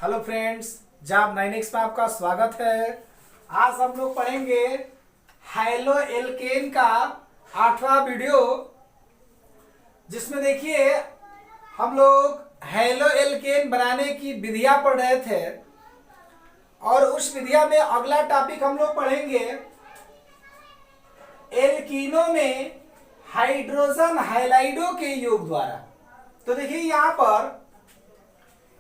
Hello friends, जाब 9x में आपका स्वागत है। आज हम लोग पढ़ेंगे हैलो एल्केन का 8वां वीडियो, जिसमें देखिए हम लोग हैलो एल्केन बनाने की विधियां पढ़ रहे थे और उस विधिया में अगला टॉपिक हम लोग पढ़ेंगे एल्कीनों में हाइड्रोजन हाइलाइडों के योग द्वारा। तो देखिए यहाँ पर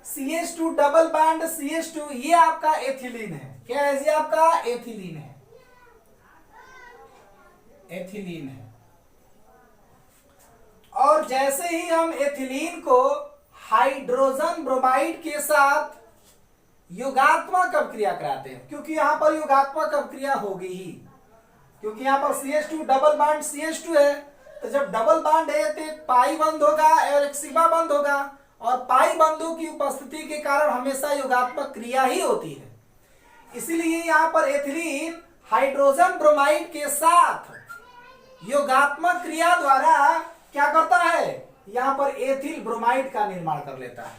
CH2 डबल बॉन्ड CH2 ये आपका एथिलीन है। क्या है जी? आपका एथिलीन है, एथिलीन है। और जैसे ही हम एथिलीन को हाइड्रोजन ब्रोमाइड के साथ योगात्मक अभिक्रिया कराते हैं, क्योंकि यहां पर योगात्मक अभिक्रिया होगी ही, क्योंकि यहां पर CH2 डबल बॉन्ड CH2 है। तो जब डबल बॉन्ड है तो एक पाई बंद होगा और एक सिग्मा बंद होगा, और पाई बंधों की उपस्थिति के कारण हमेशा योगात्मक क्रिया ही होती है। इसीलिए यहां पर एथिलीन हाइड्रोजन ब्रोमाइड के साथ योगात्मक क्रिया द्वारा क्या करता है, यहां पर एथिल ब्रोमाइड का निर्माण कर लेता है।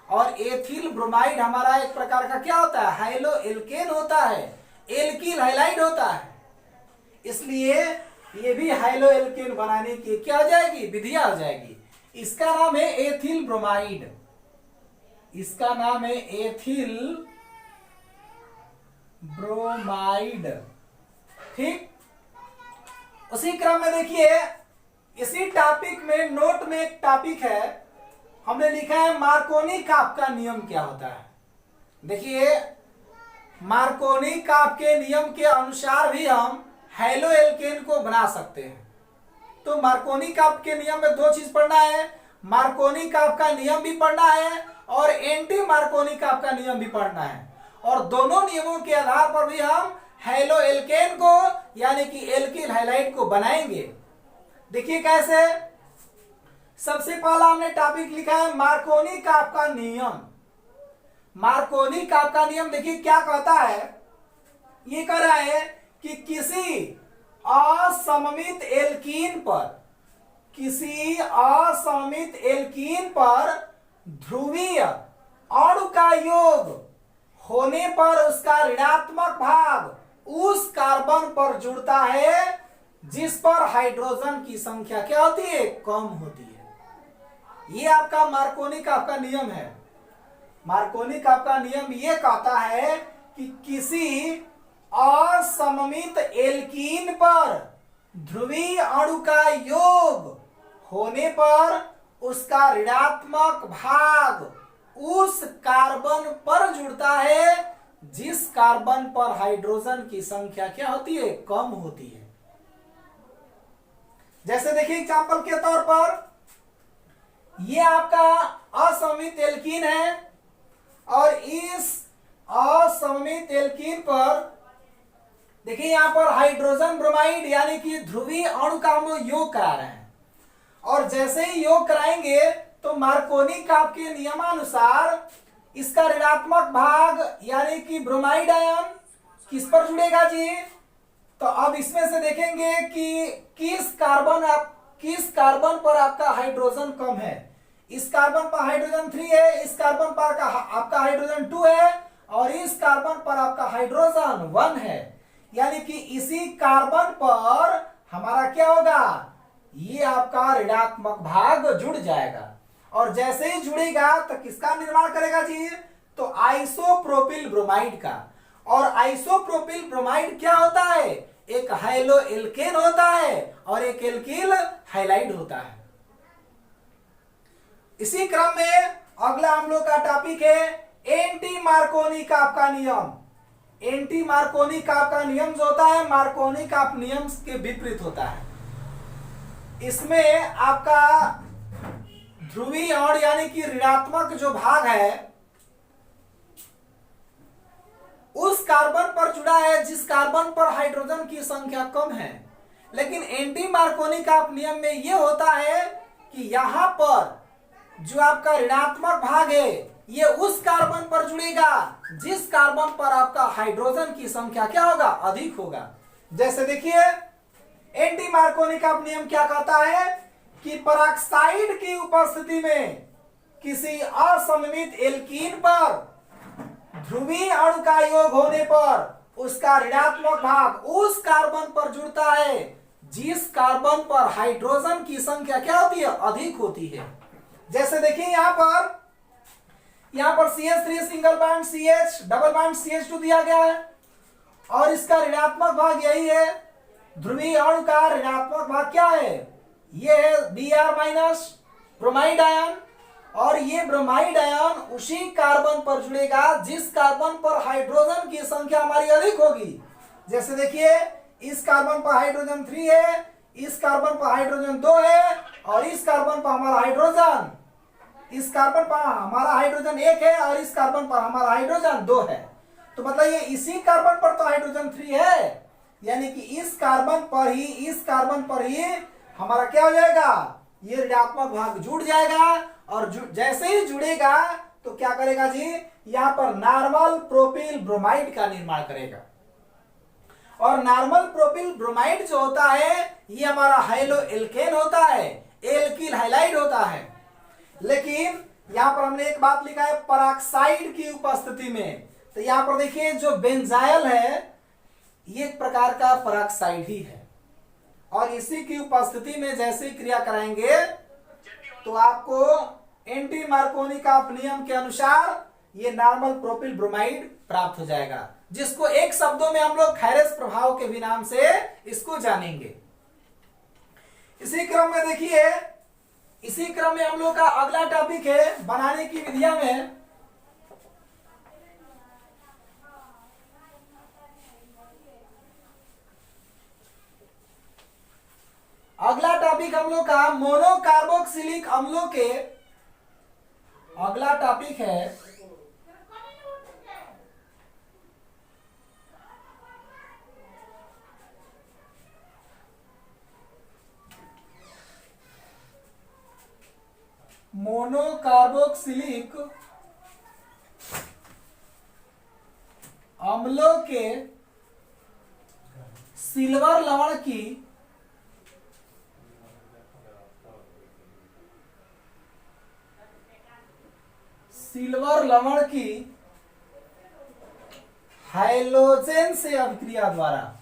और एथिल ब्रोमाइड हमारा एक प्रकार का क्या होता है, हैलो एल्केन होता है, एल्किल हाइलाइड होता है। इसलिए ये भी हैलो एल्केन बनाने की क्या हो जाएगी, विधियां हो जाएगी। इसका नाम है एथिल ब्रोमाइड, इसका नाम है एथिल ब्रोमाइड। ठीक, उसी क्रम में देखिए इसी टॉपिक में नोट में एक टॉपिक है, हमने लिखा है मार्कोनी काप का नियम क्या होता है। देखिए मार्कोनी काप के नियम के अनुसार भी हम हैलो एल्केन को बना सकते हैं। तो मार्कोनी काप के नियम में दो चीज पढ़ना है, मार्कोनी काप का नियम भी पढ़ना है और एंटी मार्कोनी काप का नियम भी पढ़ना है। और दोनों नियमों के आधार पर भी हम हैलो एल्केन को यानी कि एल्किल हाइलाइड को बनाएंगे। देखिए कैसे। सबसे पहला हमने टॉपिक लिखा है मार्कोनी काप का नियम। मार्कोनी काप का नियम देखिए क्या कहता है, ये कह रहा है कि किसी असममित एल्कीन पर, किसी असममित एल्कीन पर ध्रुवीय अणु का योग होने पर उसका ऋणात्मक भाग उस कार्बन पर जुड़ता है जिस पर हाइड्रोजन की संख्या क्या होती है, कम होती है। ये आपका मार्कोनी काप का नियम है। मार्कोनी काप का नियम ये कहता है कि किसी असममित एल्कीन पर ध्रुवीय अणु का योग होने पर उसका ऋणात्मक भाग उस कार्बन पर जुड़ता है जिस कार्बन पर हाइड्रोजन की संख्या क्या होती है, कम होती है। जैसे देखिए एग्जांपल के तौर पर ये आपका असममित एल्कीन है और इस असममित एल्कीन पर देखिए यहां पर हाइड्रोजन ब्रोमाइड यानी कि ध्रुवीय अणु का हम लोग योग करा रहे हैं। और जैसे ही योग कराएंगे तो मार्कोनी काप के नियमानुसार इसका ऋणात्मक भाग यानी कि ब्रोमाइड आयन किस पर जुड़ेगा जी। तो अब इसमें से देखेंगे कि किस कार्बन पर आपका हाइड्रोजन कम है। इस कार्बन पर हाइड्रोजन 3 है, इस कार्बन पर आपका हाइड्रोजन 2 है और इस कार्बन पर आपका हाइड्रोजन 1 है। यानी कि इसी कार्बन पर हमारा क्या होगा, ये आपका ऋणात्मक भाग जुड़ जाएगा। और जैसे ही जुड़ेगा तो किसका निर्माण करेगा जी, तो आइसोप्रोपिल ब्रोमाइड का। और आइसोप्रोपिल ब्रोमाइड क्या होता है, एक हैलो एल्केन होता है और एक एल्किल हाइलाइड होता है। इसी क्रम में अगला हम लोग का टॉपिक है एंटी मार्कोनी काप का नियम। एंटी मार्कोनी काप का नियम जो होता है मार्कोनी काप नियम के विपरीत होता है। इसमें आपका ध्रुवीय अणु यानी कि ऋणात्मक जो भाग है उस कार्बन पर जुड़ा है जिस कार्बन पर हाइड्रोजन की संख्या कम है। लेकिन एंटी मार्कोनी काप नियम में यह होता है कि यहां पर जो आपका ऋणात्मक भाग है ये उस कार्बन पर जुड़ेगा जिस कार्बन पर आपका हाइड्रोजन की संख्या क्या होगा, अधिक होगा। जैसे देखिए एंटी मार्कोनी काप नियम क्या कहता है कि परऑक्साइड की उपस्थिति में किसी असममित एल्कीन पर ध्रुवीय अणु का योग होने पर उसका ऋणात्मक भाग उस कार्बन पर जुड़ता है जिस कार्बन पर हाइड्रोजन की संख्या क्या होती है, अधिक होती है। जैसे देखिए यहां पर CH3 single bond CH double bond CH2 दिया गया है और इसका ऋणात्मक भाग यही है। ध्रुवीय अणु का ऋणात्मक भाग क्या है, ये है Br माइनस ब्रोमाइड आयन, और ये ब्रोमाइड आयन उसी कार्बन पर जुड़ेगा जिस कार्बन पर हाइड्रोजन की संख्या हमारी अधिक होगी। जैसे देखिए इस कार्बन पर हाइड्रोजन 3 है, इस कार्बन पर हाइड्रोजन 2 है, और इस कार्बन पर हमारा हाइड्रोजन 1 है, और इस कार्बन पर हमारा हाइड्रोजन 2 है। तो मतलब ये इसी कार्बन पर तो हाइड्रोजन 3 है, यानी कि इस कार्बन पर ही हमारा क्या हो जाएगा, ये ऋणात्मक भाग जुड़ जाएगा, और जैसे ही जुड़ेगा तो क्या करेगा जी, यहां पर नॉर्मल प्रोपिल ब्रोमाइड का निर्माण करेगा। और नॉर्मल प्रोपिल ब्रोमाइड जो होता है ये हमारा हाइलो एल्केन होता है, एल्किल हाइलाइड होता है। लेकिन यहां पर हमने एक बात लिखा है पराक्साइड की उपस्थिति में, तो यहां पर देखिए जो बेंजाइल है ये एक प्रकार का पराक्साइड ही है, और इसी की उपस्थिति में जैसे ही क्रिया कराएंगे तो आपको एंटी मार्कोनिकॉफ नियम के अनुसार ये नॉर्मल प्रोपिल ब्रोमाइड प्राप्त हो जाएगा, जिसको एक शब्दों में हम लोग खैरेस प्रभाव के भी नाम से इसको जानेंगे। इसी क्रम में देखिए, इसी क्रम में हम लोग का अगला टॉपिक है बनाने की विधियां में अगला टॉपिक हम लोग का मोनोकार्बोक्सिलिक अम्लों के अगला टॉपिक है मोनोकार्बोक्सिलिक अम्लों के सिल्वर लवण की हाइलोजन से अभिक्रिया द्वारा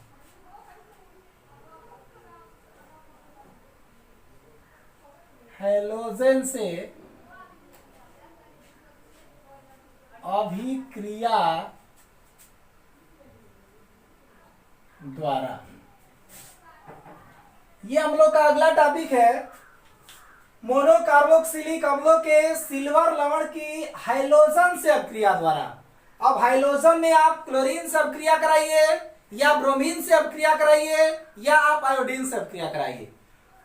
अभिक्रिया द्वारा ये हम लोग का अगला टॉपिक है। मोनोकार्बोक्सिलिक अम्लों के सिल्वर लवण की हाइलोजन से अभिक्रिया द्वारा। अब हाइलोजन में आप क्लोरीन से अभिक्रिया कराइए, या ब्रोमीन से अभिक्रिया कराइए, या आप आयोडीन से अभिक्रिया कराइए।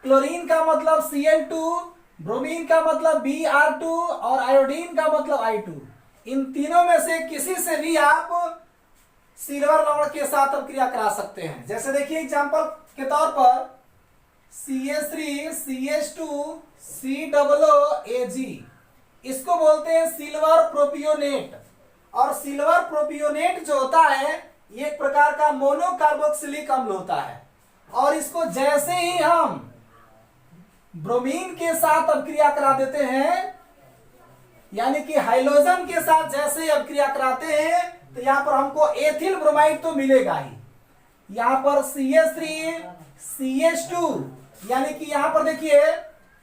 क्लोरीन का मतलब Cl2, ब्रोमीन का मतलब Br2, और आयोडीन का मतलब I2। इन तीनों में से किसी से भी आप सिल्वर लवण के साथ अभिक्रिया करा सकते हैं। जैसे देखिए एग्जांपल के तौर पर CH3 CH2 COOAg, इसको बोलते हैं सिल्वर प्रोपियोनेट। और सिल्वर प्रोपियोनेट जो होता है ये एक प्रकार का मोनोकार्बोक्सिलिक अम्ल होता है, और इसको जैसे ही हम ब्रोमीन के साथ अभिक्रिया करा देते हैं, यानी कि हाइलोजन के साथ जैसे ही अभिक्रिया कराते हैं, तो यहां पर हमको एथिल ब्रोमाइड तो मिलेगा ही। यहां पर CH3 CH2, यानी कि यहां पर देखिए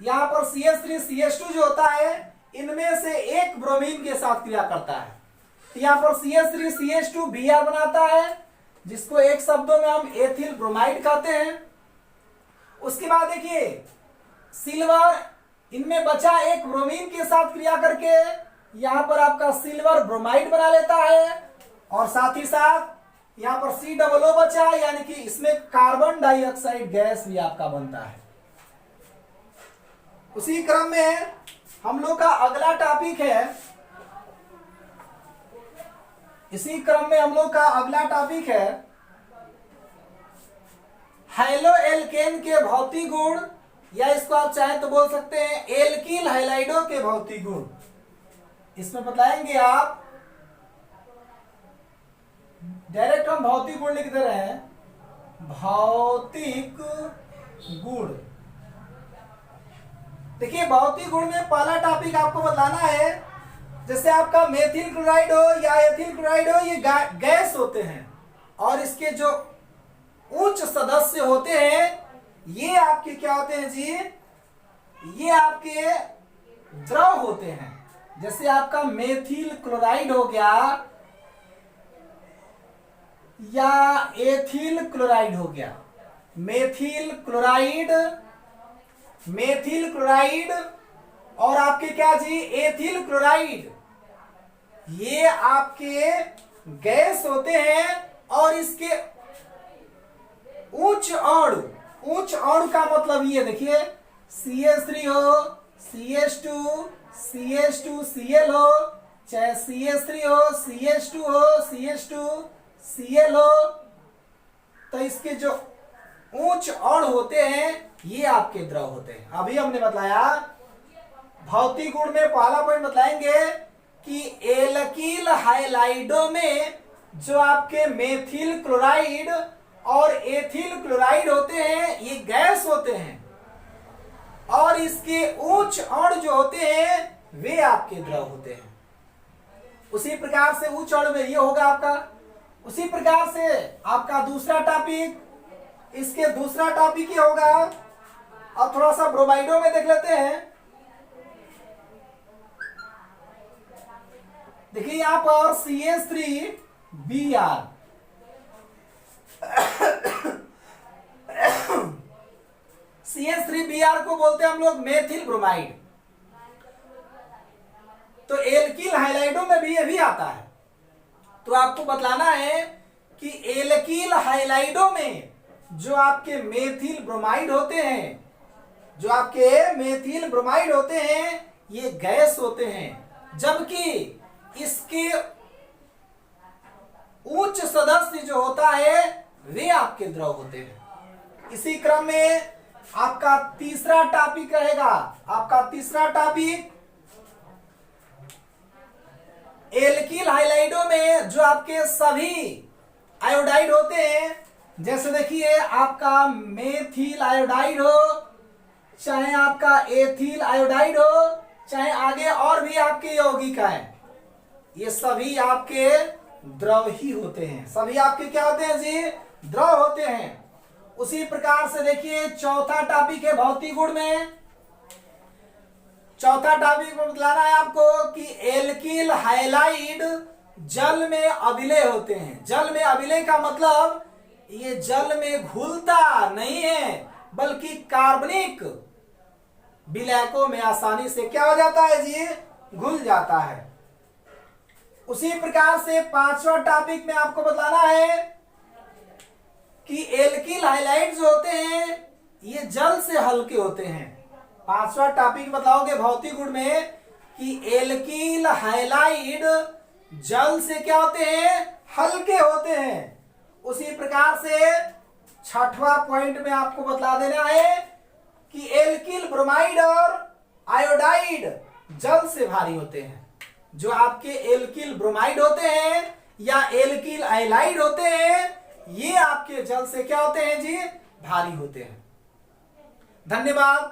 यहां पर CH3 CH2 जो होता है इनमें से एक ब्रोमीन के साथ क्रिया करता है, तो यहां पर CH3 CH2 Br बनाता है, जिसको एक शब्दों में हम एथिल ब्रोमाइड कहते हैं। उसके बाद देखिए सिल्वर, इनमें बचा एक ब्रोमीन के साथ क्रिया करके यहां पर आपका सिल्वर ब्रोमाइड बना लेता है, और साथ ही साथ यहां पर COO बचा, यानी कि इसमें कार्बन डाइऑक्साइड गैस भी आपका बनता है। उसी क्रम में हम लोग का अगला टॉपिक है, हाइलो एल्केन के भौतिक गुण, या इसको आप चाहे तो बोल सकते हैं एल्किल हाइलाइडो के भौतिक गुण। इसमें बताएंगे आप, डायरेक्ट हम भौतिक गुण लिख दे रहे हैं, भौतिक गुण। देखिए भौतिक गुण में पहला टॉपिक आपको बताना है, जैसे आपका मेथिल क्लोराइड हो या एथिल क्लोराइड हो, ये गैस होते हैं और इसके जो उच्च सदस्य होते हैं ये आपके क्या होते हैं जी, ये आपके द्रव होते हैं। जैसे आपका मेथिल क्लोराइड हो गया या एथिल क्लोराइड हो गया। मेथिल क्लोराइड और आपके क्या जी, एथिल क्लोराइड, ये आपके गैस होते हैं और इसके उच्च अणु का मतलब ये देखिए CH3 हो, CH2 Cl हो, चाहे CH3 हो, CH2 हो, CH2 Cl हो, तो इसके जो उच्च अणु होते हैं ये आपके द्रव होते हैं। अभी हमने बताया भौतिक गुण में पहला पॉइंट बताएंगे कि एल्किल हाइलाइडों में जो आपके मेथिल क्लोराइड और एथिल क्लोराइड होते हैं ये गैस होते हैं और इसके उच्च अणु जो होते हैं वे आपके द्रव होते हैं। उसी प्रकार से उच्च अणु में ये होगा आपका। उसी प्रकार से आपका दूसरा टॉपिक, इसके दूसरा टॉपिक ये होगा। अब थोड़ा सा ब्रोमाइडो में देख लेते हैं। देखिए यहां पर CH3Br, CH3Br को बोलते हैं हम लोग मेथिल ब्रोमाइड। तो एल्किल हाइलाइडों में भी ये भी आता है। तो आपको बतलाना है कि एल्किल हाइलाइडों में जो आपके मेथिल ब्रोमाइड होते हैं, जो आपके मेथिल ब्रोमाइड होते हैं ये गैस होते हैं, जबकि इसके उच्च सदस्य जो होता है वे आपके द्रव होते हैं। इसी क्रम में आपका तीसरा टॉपिक रहेगा। आपका तीसरा टॉपिक एल्किल हाइलाइडों में जो आपके सभी आयोडाइड होते हैं, जैसे देखिए आपका मेथिल आयोडाइड हो, चाहे आपका एथिल आयोडाइड हो, चाहे आगे और भी आपके यौगिक है, ये सभी आपके द्रव ही होते हैं। सभी आपके क्या होते हैं जी, द्रव होते हैं। उसी प्रकार से देखिए चौथा टॉपिक है भौतिक गुण में। चौथा टॉपिक में बतलाना है आपको कि एल्किल हाइलाइड जल में अविलय होते हैं। जल में अविलय का मतलब ये जल में घुलता नहीं है, बल्कि कार्बनिक विलयकों में आसानी से क्या हो जाता है जी, घुल जाता है। उसी प्रकार से पांचवा टॉपिक में आपको बताना है कि एल्किल हाइलाइड जो होते हैं ये जल से हल्के होते हैं। पांचवा टॉपिक बताओगे भौतिक गुण में कि एल्किल हाइलाइड जल से क्या होते हैं, हल्के होते हैं। उसी प्रकार से छठवां पॉइंट में आपको बतला देना है कि एल्किल ब्रोमाइड और आयोडाइड जल से भारी होते हैं। जो आपके एल्किल ब्रोमाइड होते हैं या एल्किल हाइलाइड होते हैं ये आपके जल से क्या होते हैं जी, भारी होते हैं। धन्यवाद।